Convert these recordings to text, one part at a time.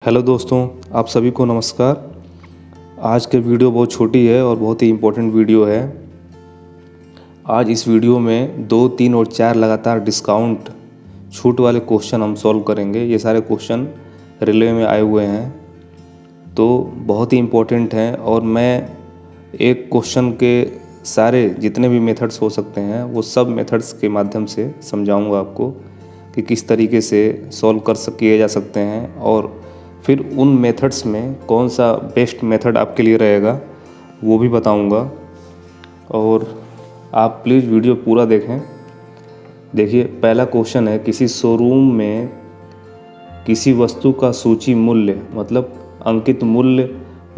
Hello दोस्तों, आप सभी को नमस्कार। आज के वीडियो बहुत छोटी है और बहुत ही इम्पोर्टेंट वीडियो है। आज इस वीडियो में 2, 3 और 4 लगातार डिस्काउंट छूट वाले क्वेश्चन हम सॉल्व करेंगे। ये सारे क्वेश्चन रेलवे में आए हुए हैं तो बहुत ही इम्पोर्टेंट हैं और मैं एक क्वेश्चन के सारे जितने भी मेथड्स हो सकते हैं वो सब मेथड्स के माध्यम से समझाऊंगा आपको कि किस तरीके से सॉल्व किए जा सकते हैं और फिर उन मेथड्स में कौन सा बेस्ट मेथड आपके लिए रहेगा वो भी बताऊंगा। और आप प्लीज़ वीडियो पूरा देखें। देखिए, पहला क्वेश्चन है, किसी शोरूम में किसी वस्तु का सूची मूल्य मतलब अंकित मूल्य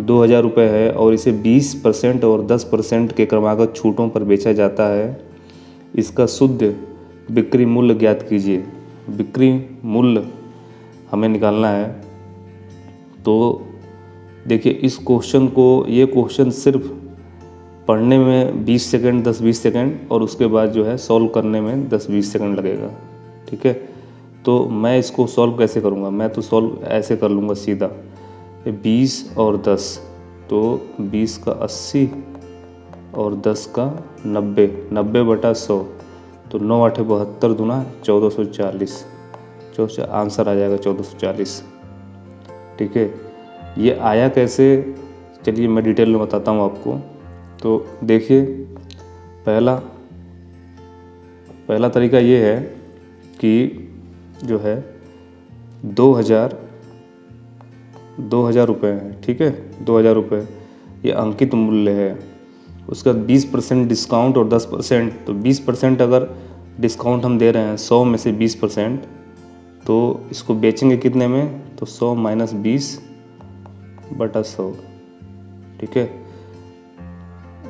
2000 रुपये है और इसे 20% और 10% के क्रमागत छूटों पर बेचा जाता है। इसका शुद्ध बिक्री मूल्य ज्ञात कीजिए। बिक्री मूल्य हमें निकालना है। तो देखिए, इस क्वेश्चन को, ये क्वेश्चन सिर्फ पढ़ने में 20 सेकंड 10-20 सेकंड और उसके बाद जो है सॉल्व करने में 10-20 सेकंड लगेगा। ठीक है, तो मैं इसको सॉल्व कैसे करूँगा? मैं तो सॉल्व ऐसे कर लूँगा सीधा, 20 और 10, तो 20 का 80 और 10 का 90, 90/100, तो 9 8 72 दूना 1440, आंसर आ जाएगा 1440। ठीक है, ये आया कैसे, चलिए मैं डिटेल में बताता हूँ आपको। तो देखिए, पहला तरीका ये है कि जो है 2000 रुपये है। ठीक है, 2000 रुपये ये अंकित मूल्य है। उसका 20% डिस्काउंट और 10%, तो 20% अगर डिस्काउंट हम दे रहे हैं 100 में से 20%, तो इसको बेचेंगे कितने में? तो 100 - 20/100। ठीक है,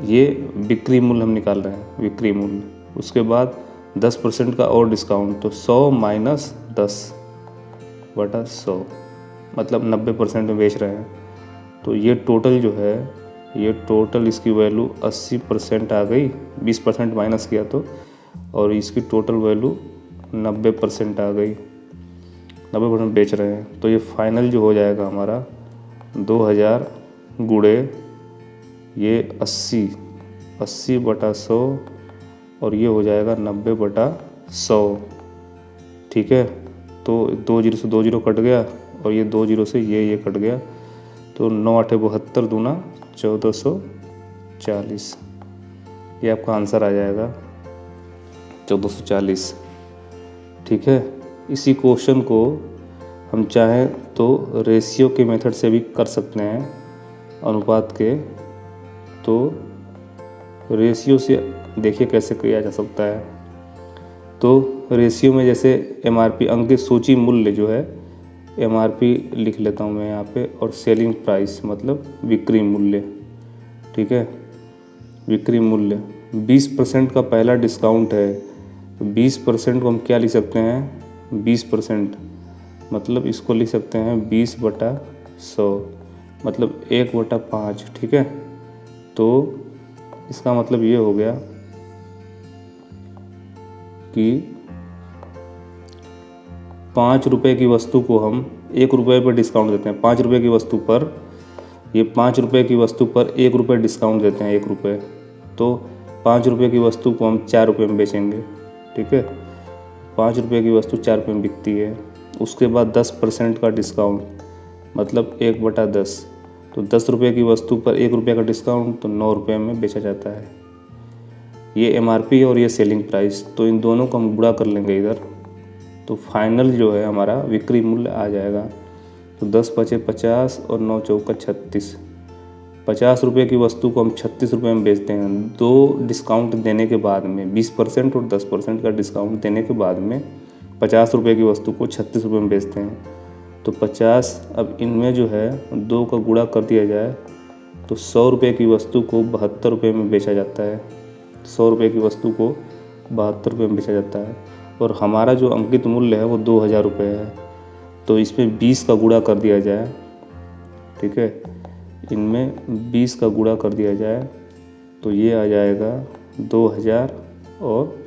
ये बिक्री मूल्य हम निकाल रहे हैं, बिक्री मूल्य। उसके बाद 10% का और डिस्काउंट, तो 100 - 10/100 मतलब 90% में बेच रहे हैं। तो ये टोटल जो है, ये टोटल इसकी वैल्यू 80% आ गई, 20% माइनस किया तो, और इसकी टोटल वैल्यू 90% आ गई, 90% बेच रहे हैं। तो ये फाइनल जो हो जाएगा हमारा 2000 गुणे ये 80/100 और ये हो जाएगा 90/100। ठीक है, तो 2 0 से 2 0 कट गया और ये 2 0 से ये कट गया, तो 9 8 72 दूना 1440, ये आपका आंसर आ जाएगा 1440। ठीक है, इसी क्वेश्चन को हम चाहें तो रेशियो के मेथड से भी कर सकते हैं, अनुपात के। तो रेशियो से देखिए कैसे किया जा सकता है। तो रेशियो में जैसे MRP अंकित सूची मूल्य जो है, MRP लिख लेता हूँ मैं यहाँ पे, और सेलिंग प्राइस मतलब बिक्री मूल्य। ठीक है, बिक्री मूल्य 20% का पहला डिस्काउंट है, तो 20% को हम क्या लिख सकते हैं? 20% मतलब इसको लिख सकते हैं 20/100 मतलब 1/5। ठीक है, तो इसका मतलब ये हो गया कि 5 रुपये की वस्तु को हम 1 रुपये पर डिस्काउंट देते हैं। 5 रुपये की वस्तु पर, ये 5 रुपये की वस्तु पर 1 रुपये डिस्काउंट देते हैं, 1 रुपये। तो 5 रुपये की वस्तु को हम 4 रुपये में बेचेंगे। ठीक है, 5 रुपये की वस्तु 4 रुपये में बिकती है। उसके बाद 10% का डिस्काउंट मतलब 1/10, तो 10 रुपये की वस्तु पर 1 रुपये का डिस्काउंट, तो 9 रुपये में बेचा जाता है। ये MRP और ये सेलिंग प्राइस, तो इन दोनों को हम गुणा कर लेंगे इधर, तो फाइनल जो है हमारा बिक्री मूल्य आ जाएगा। तो 10 × 5 = 50 और 9 × 4 = 36। 50 रुपये की वस्तु को हम 36 रुपये में बेचते हैं। 2 डिस्काउंट देने के बाद में, 20% और 10% का डिस्काउंट देने के बाद में 50 रुपये की वस्तु को 36 रुपये में बेचते हैं। तो 50, अब इनमें जो है 2 का गुणा कर दिया जाए तो 100 रुपये की वस्तु को 72 रुपये में बेचा जाता है। 100 रुपये की वस्तु को 72 रुपये में बेचा जाता है और हमारा जो अंकित मूल्य है वो 2000 रुपये है। तो इसमें 20 का गुणा कर दिया जाए। ठीक है, इनमें 20 का गुणा कर दिया जाए तो ये आ जाएगा 2000 और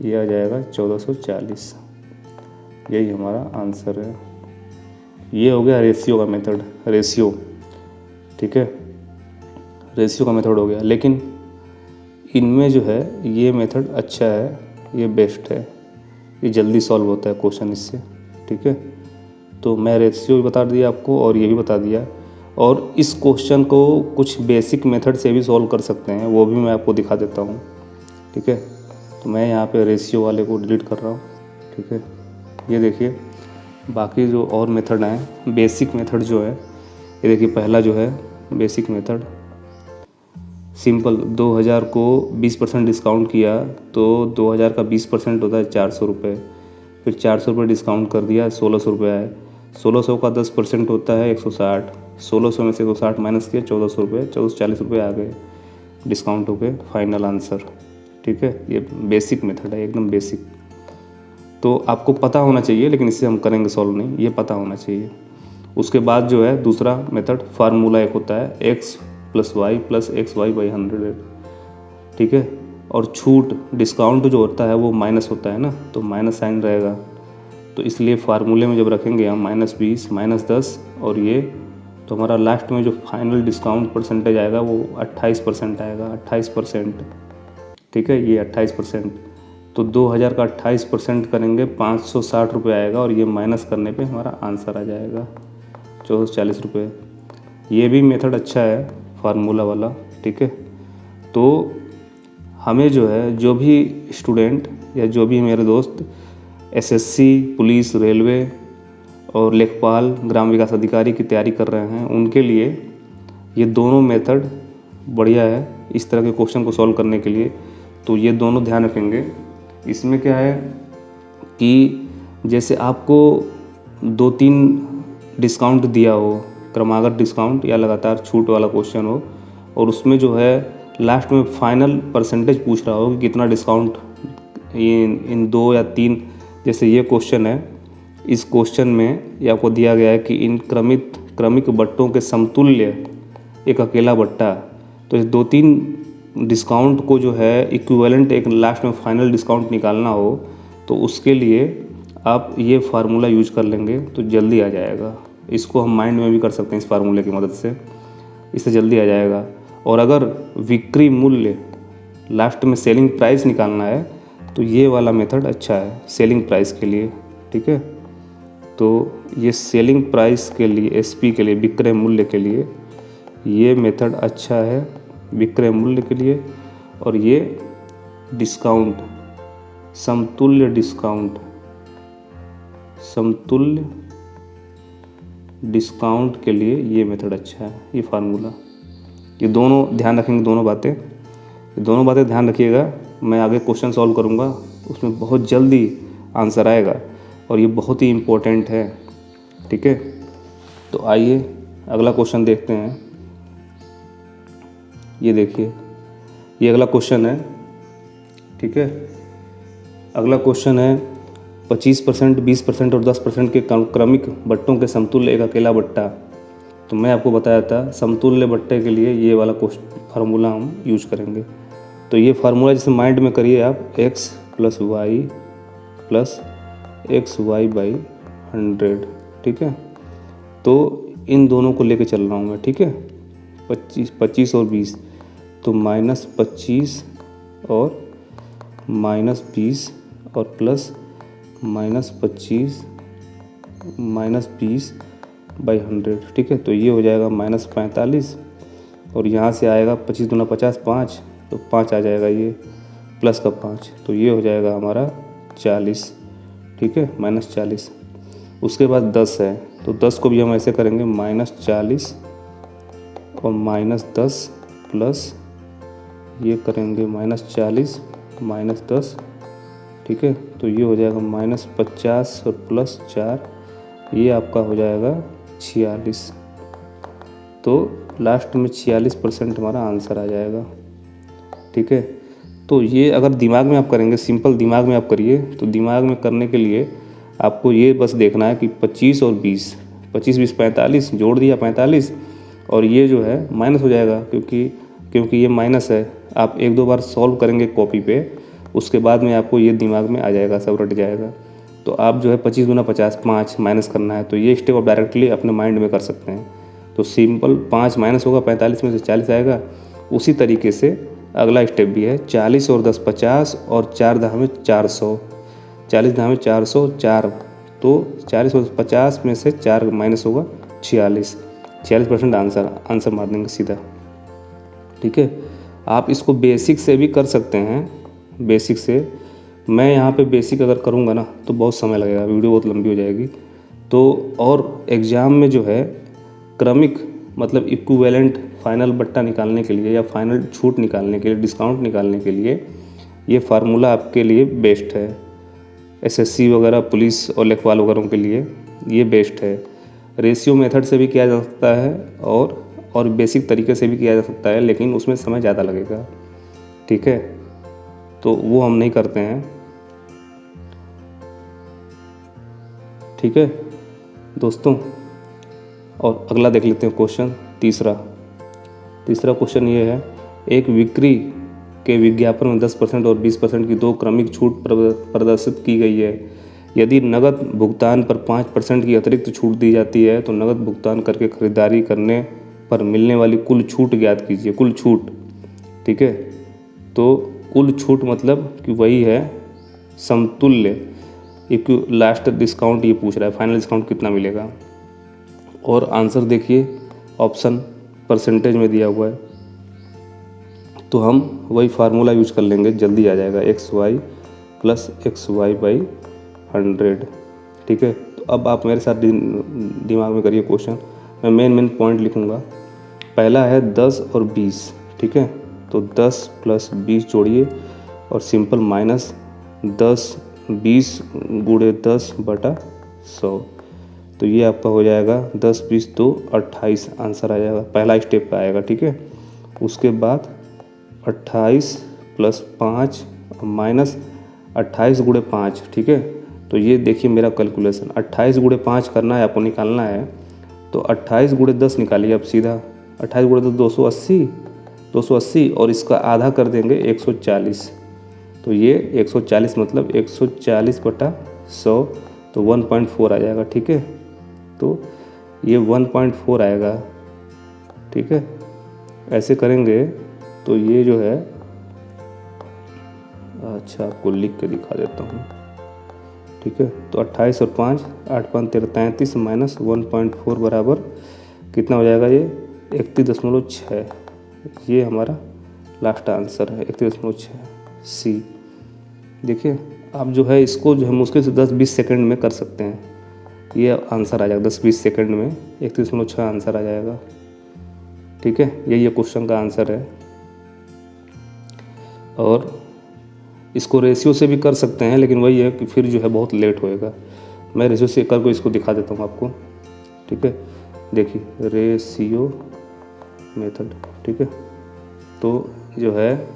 ये आ जाएगा 1440। यही हमारा आंसर है। ये हो गया रेशियो का मेथड, रेशियो, ठीक है, रेशियो का मेथड हो गया। लेकिन इनमें जो है ये मेथड अच्छा है, ये बेस्ट है, ये जल्दी सॉल्व होता है क्वेश्चन इससे, ठीक है। तो मैं रेशियो भी बता दिया आपको और ये भी बता दिया, और इस क्वेश्चन को कुछ बेसिक मेथड से भी सॉल्व कर सकते हैं, वो भी मैं आपको दिखा देता हूँ, ठीक है। तो मैं यहाँ पे रेशियो वाले को डिलीट कर रहा हूँ, ठीक है। ये देखिए बाकी जो और मेथड हैं, बेसिक मेथड जो है, ये देखिए पहला जो है बेसिक मेथड सिंपल, 2000 को 20% डिस्काउंट किया तो 2000 का 20% होता है 400 रुपये, फिर 400 रुपये डिस्काउंट कर दिया 1600 रुपये आए, 1600 का 10% होता है 160, 1600 में से 160 माइनस किया 1400 रुपये, 1440 रुपये आ गए डिस्काउंट हो गए, फाइनल आंसर, ठीक है। ये बेसिक मेथड है, एकदम बेसिक। तो आपको पता होना चाहिए, लेकिन इससे हम करेंगे सॉल्व नहीं, ये पता होना चाहिए। उसके बाद जो है दूसरा मेथड फार्मूला एक होता है x + y + xy/100, ठीक है। और छूट डिस्काउंट जो होता है वो माइनस होता है ना, तो माइनस साइन रहेगा, तो इसलिए फार्मूले में जब रखेंगे हम -20 -10 और ये, तो हमारा लास्ट में जो फाइनल डिस्काउंट परसेंटेज आएगा वो 28% आएगा, 28%, ठीक है, ये 28%। तो 2000 का 28% करेंगे 560 रुपये आएगा, और ये माइनस करने पे हमारा आंसर आ जाएगा 1440 रुपये। ये भी मेथड अच्छा है फार्मूला वाला, ठीक है। तो हमें जो है, जो भी स्टूडेंट या जो भी मेरे दोस्त एसएससी, पुलिस, रेलवे और लेखपाल, ग्राम विकास अधिकारी की तैयारी कर रहे हैं, उनके लिए ये दोनों मेथड बढ़िया है इस तरह के क्वेश्चन को सॉल्व करने के लिए। तो ये दोनों ध्यान रखेंगे। इसमें क्या है कि जैसे आपको 2-3 डिस्काउंट दिया हो, क्रमागत डिस्काउंट या लगातार छूट वाला क्वेश्चन हो, और उसमें जो है लास्ट में फाइनल परसेंटेज पूछ रहा हो कि कितना डिस्काउंट इन 2 या 3, जैसे ये क्वेश्चन है, इस क्वेश्चन में ये आपको दिया गया है कि इन क्रमिक बट्टों के समतुल्य एक अकेला बट्टा, तो इस 2-3 डिस्काउंट को जो है इक्विवेलेंट एक लास्ट में फाइनल डिस्काउंट निकालना हो, तो उसके लिए आप ये फार्मूला यूज कर लेंगे तो जल्दी आ जाएगा। इसको हम माइंड में भी कर सकते हैं इस फार्मूले की मदद से, इससे जल्दी आ जाएगा। और अगर विक्रय मूल्य लास्ट में सेलिंग प्राइस निकालना है तो ये वाला मेथड अच्छा है सेलिंग प्राइस के लिए, ठीक है। तो ये सेलिंग प्राइस के लिए, एसपी के लिए, विक्रय मूल्य के लिए ये मेथड अच्छा है, विक्रय मूल्य के लिए। और ये डिस्काउंट, समतुल्य डिस्काउंट के लिए ये मेथड अच्छा है, ये फार्मूला। ये दोनों ध्यान रखेंगे, दोनों बातें ध्यान रखिएगा। मैं आगे क्वेश्चन सॉल्व करूँगा, उसमें बहुत जल्दी आंसर आएगा, और ये बहुत ही इम्पोर्टेंट है, ठीक है। तो आइए अगला क्वेश्चन देखते हैं। ये देखिए, ये अगला क्वेश्चन है, ठीक है। अगला क्वेश्चन है 25%, 20% और 10% के क्रमिक बट्टों के समतुल्य एक अकेला बट्टा। तो मैं आपको बताया था समतुल्य बट्टे के लिए ये वाला फार्मूला हम यूज करेंगे। तो ये फार्मूला जैसे माइंड में करिए आप, x + y + xy/100, ठीक है। तो इन दोनों को लेके चल रहा हूँ मैं, ठीक है। 25 और 20, तो -25 और -20 और प्लस -25 -20/100, ठीक है। तो ये हो जाएगा -45, और यहाँ से आएगा 25 दूना 50, 5, तो 5 आ जाएगा, ये प्लस का 5, तो ये हो जाएगा हमारा 40, ठीक है, -40। उसके बाद 10 है, तो 10 को भी हम ऐसे करेंगे -40 और -10 प्लस ये करेंगे -40 -10, ठीक है। तो ये हो जाएगा -50 और प्लस 4, ये आपका हो जाएगा 46। तो लास्ट में 46% हमारा आंसर आ जाएगा, ठीक है। तो ये अगर दिमाग में आप करेंगे, सिंपल दिमाग में आप करिए, तो दिमाग में करने के लिए आपको ये बस देखना है कि 25 और 20, 25 20 45, जोड़ दिया 45, और ये जो है माइनस हो जाएगा, क्योंकि ये माइनस है। आप 1-2 बार सॉल्व करेंगे कॉपी पे, उसके बाद में आपको ये दिमाग में आ जाएगा, सब रट जाएगा। तो आप जो है 25 गुना 50 5 माइनस करना है, तो ये स्टेप आप डायरेक्टली अपने माइंड में कर सकते हैं। तो सिंपल 5 माइनस होगा, 45 में से 40 आएगा। उसी तरीके से अगला स्टेप भी है, 40 और 10 50 और 4 धामे 400, 40 धामे 400 4, तो 40 और 50 में से 4 माइनस होगा 46% आंसर मार देंगे सीधा। ठीक है, आप इसको बेसिक से भी कर सकते हैं। बेसिक से मैं यहाँ पे बेसिक अगर करूँगा ना तो बहुत समय लगेगा, वीडियो बहुत लंबी हो जाएगी। तो और एग्ज़ाम में जो है क्रमिक मतलब इक्विवेलेंट फाइनल बट्टा निकालने के लिए या फाइनल छूट निकालने के लिए, डिस्काउंट निकालने के लिए ये फार्मूला आपके लिए बेस्ट है। एसएससी वगैरह, पुलिस और लेखपाल वगैरह के लिए ये बेस्ट है। रेशियो मेथड से भी किया जा सकता है और बेसिक तरीके से भी किया जा सकता है, लेकिन उसमें समय ज़्यादा लगेगा। ठीक है, तो वो हम नहीं करते हैं। ठीक है दोस्तों, और अगला देख लेते हैं क्वेश्चन तीसरा क्वेश्चन ये है, एक बिक्री के विज्ञापन में 10% और 20% की 2 क्रमिक छूट प्रदर्शित की गई है। यदि नकद भुगतान पर 5% की अतिरिक्त छूट दी जाती है तो नकद भुगतान करके खरीदारी करने पर मिलने वाली कुल छूट ज्ञात कीजिए। कुल छूट, ठीक है, तो कुल छूट मतलब कि वही है समतुल्य लास्ट डिस्काउंट, ये पूछ रहा है फाइनल डिस्काउंट कितना मिलेगा। और आंसर देखिए, ऑप्शन परसेंटेज में दिया हुआ है, तो हम वही फार्मूला यूज कर लेंगे, जल्दी आ जाएगा, XY प्लस XY/100। ठीक है, तो अब आप मेरे साथ दिमाग में करिए क्वेश्चन। मैं मेन पॉइंट लिखूँगा। पहला है 10 और 20। ठीक है, तो 10 प्लस 20 जोड़िए और सिंपल माइनस 10 20 गुणे 10/100, तो ये आपका हो जाएगा 10 20 2 28 आंसर आ जाएगा। पहला स्टेप पे आएगा। ठीक है, उसके बाद 28 प्लस 5 माइनस 28 गुणे 5। ठीक है, तो ये देखिए मेरा कैलकुलेशन, 28 गुणे 5 करना है आपको, निकालना है। तो 28 गुणे 10 निकालिए आप सीधा, 28 गुणे 10 280 और इसका आधा कर देंगे 140, तो ये 140 मतलब 140/100, तो 1.4 आ जाएगा। ठीक है, तो ये 1.4 आएगा। ठीक है, ऐसे करेंगे तो ये जो है, अच्छा आपको लिख के दिखा देता हूँ। ठीक है, तो 28 और 5 8 5 13 33 माइनस 1.4 बराबर कितना हो जाएगा, ये 31.6। ये हमारा लास्ट आंसर है, 31.6 सी। देखिए आप जो है इसको जो है मुश्किल से 10-20 सेकंड में कर सकते हैं, ये आंसर आ जाएगा 10-20 सेकंड में 31.6 आंसर आ जाएगा। ठीक है, यही क्वेश्चन का आंसर है। और इसको रेशियो से भी कर सकते हैं, लेकिन वही है कि फिर जो है बहुत लेट होएगा। मैं रेशियो से करके इसको दिखा देता हूँ आपको। ठीक है, देखिए रेशियो मेथड। ठीक है, तो जो है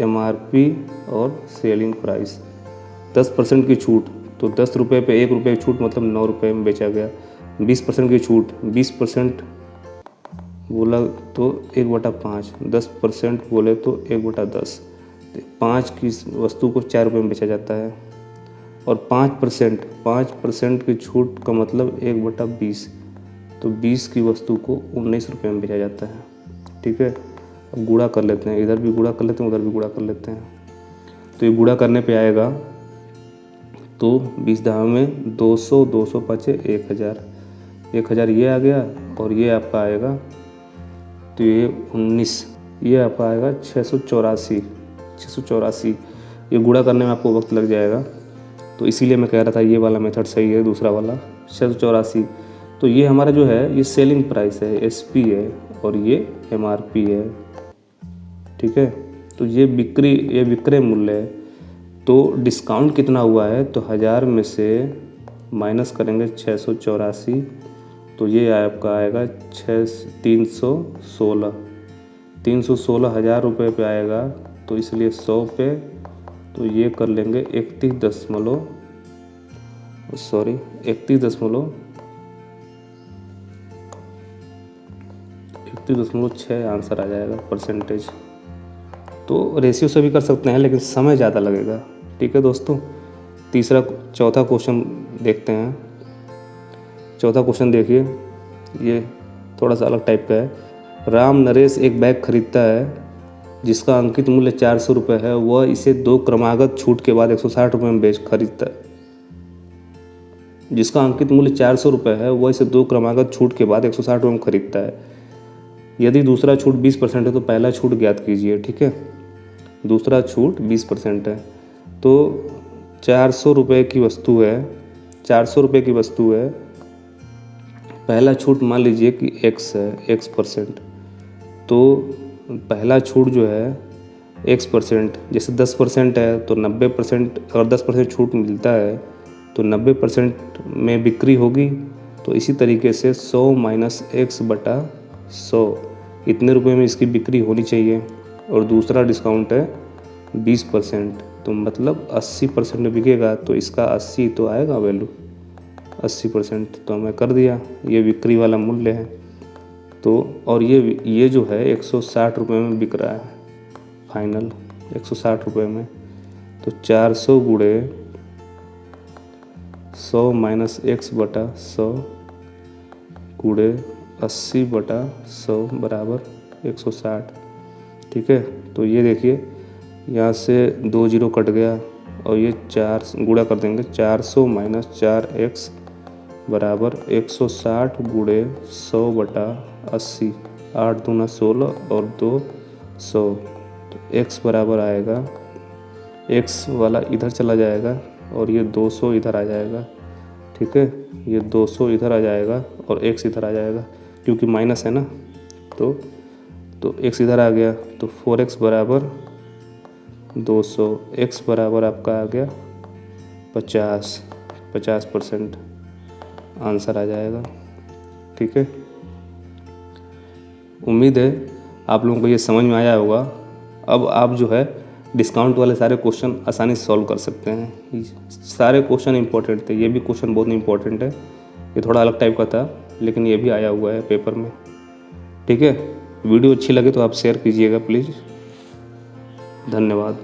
MRP और सेलिंग प्राइस, 10% की छूट, तो 10 रुपये पे 1 रुपये की छूट मतलब 9 रुपये में बेचा गया। 20% की छूट, 20% बोला तो 1/5, 10% बोले तो 1/10, 5 की वस्तु को 4 रुपये में बेचा जाता है। और 5% की छूट का मतलब 1/20, तो 20 की वस्तु को 19 रुपये में बेचा जाता है। ठीक है, अब गुणा कर लेते हैं, इधर भी गुणा कर लेते हैं, उधर भी गुणा कर लेते हैं। तो ये गुणा करने पे आएगा, तो 20 धाम में 200 200 5 1000 ये आ गया, और ये आपका आएगा, तो ये 19, ये आपका आएगा 684। ये गुणा करने में आपको वक्त लग जाएगा, तो इसीलिए मैं कह रहा था ये वाला मेथड सही है, दूसरा वाला 684। तो ये हमारा जो है ये सेलिंग प्राइस है, SP है, और ये MRP है। ठीक है, तो ये विक्रय मूल्य है। तो डिस्काउंट कितना हुआ है, तो 1000 में से माइनस करेंगे 684, तो ये आपका आएगा 316 हज़ार रुपये पे आएगा, तो इसलिए 100 पे, तो ये कर लेंगे 31.6 आंसर आ जाएगा परसेंटेज। तो रेशियो से भी कर सकते हैं, लेकिन समय ज़्यादा लगेगा। ठीक है दोस्तों, चौथा क्वेश्चन देखते हैं। चौथा क्वेश्चन देखिए, ये थोड़ा सा अलग टाइप का है। राम नरेश एक बैग खरीदता है जिसका अंकित मूल्य 400 रुपये है। वह इसे 2 क्रमागत छूट के बाद 160 रुपये में खरीदता है। जिसका अंकित मूल्य 400 रुपये है वह इसे 2 क्रमागत छूट के बाद 160 रुपये में खरीदता है। यदि दूसरा छूट 20% है तो पहला छूट ज्ञात कीजिए। ठीक है, दूसरा छूट 20% है तो 400 रुपये की वस्तु है, 400 रुपये की वस्तु है। पहला छूट मान लीजिए कि x है, x%। तो पहला छूट जो है x%, जैसे 10% है तो 90%, अगर 10% छूट मिलता है तो 90% में बिक्री होगी। तो इसी तरीके से 100 माइनस x बटा 100, इतने रुपए में इसकी बिक्री होनी चाहिए। और दूसरा डिस्काउंट है 20%, तो मतलब 80% में बिकेगा तो इसका 80 तो आएगा वैल्यू, 80%। तो हमें कर दिया, ये बिक्री वाला मूल्य है। तो और ये जो है 160 रुपये में बिक रहा है, फाइनल 160 रुपये में। तो 400 गुणे 100 माइनस x बटा 100 गुणे 80 बटा 100 बराबर 160। ठीक है, तो ये देखिए यहाँ से 2 जीरो कट गया और ये 4 गुणा कर देंगे। 400 माइनस 4x बराबर 160 गुणे 100 बटा 80, 8 दूना 16 और 2 100। तो x बराबर आएगा, x वाला इधर चला जाएगा और ये 200 इधर आ जाएगा। ठीक है, ये 200 इधर आ जाएगा और x इधर आ जाएगा, क्योंकि माइनस है ना। तो x इधर आ गया तो 4x बराबर 200, x बराबर आपका आ गया 50% आंसर आ जाएगा। ठीक है, उम्मीद है आप लोगों को ये समझ में आया होगा। अब आप जो है डिस्काउंट वाले सारे क्वेश्चन आसानी से सॉल्व कर सकते हैं। सारे क्वेश्चन इंपॉर्टेंट थे, ये भी क्वेश्चन बहुत इंपॉर्टेंट है। ये थोड़ा अलग टाइप का था लेकिन ये भी आया हुआ है पेपर में। ठीक है, वीडियो अच्छी लगे तो आप शेयर कीजिएगा प्लीज़। धन्यवाद।